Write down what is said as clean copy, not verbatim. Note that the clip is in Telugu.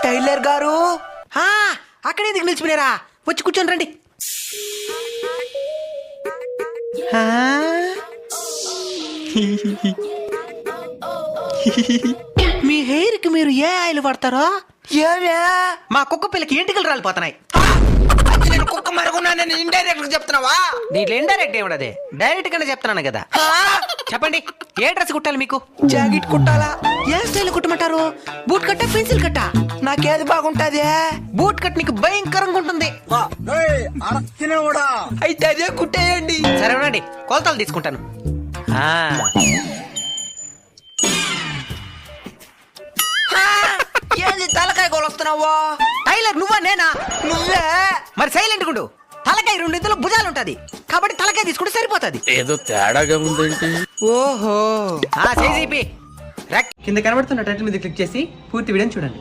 టైలర్ గారు అక్కడే ఎందుకు నిలిచిపోయారా? వచ్చి కూర్చొని రండి. మీ హెయిర్ కి మీరు ఏ ఆయిల్ వాడతారో? మా కుక్క పిల్లకి ఎంటికలు రాలిపోతున్నాయి. నేను కుక్క మరుగున్నానని ఇండైరెక్ట్ గా చెప్తున్నావా? దీంట్లో ఇండైరెక్ట్ ఏమిటది, డైరెక్ట్ గానే చెప్తున్నాను కదా. చెప్పండి, ఏ డ్రెస్ కుట్టాలి మీకు? జాకెట్ కుట్టాలా? ఏ స్టైల్ కుట్టమంటారు? బూట్ కట్టా, పెన్సిల్ కట్టా? నాకేది బాగుంటది? బూట్ కట్ నీకు భయంకరంగా ఉంటుంది. అయితే అదే కుట్టేయండి. సరే ఉండండి, కొలతలు తీసుకుంటాను. ఏంది తలకాయ కొలొస్తున్నావా? టైలర్ నువ్వా నేనా? నువ్వే. మరి సైలెంట్ గుండు. తలకాయ 2 ఇందులో భుజాలు ఉంటది కాబట్టి తలకాయ తీసుకుంటే సరిపోతుంది. ఏదో తేడాగా ఉందేంటి? ఓహో కింద కనబడుతున్న టైటిల్ మీద క్లిక్ చేసి పూర్తి వీడియోని చూడండి.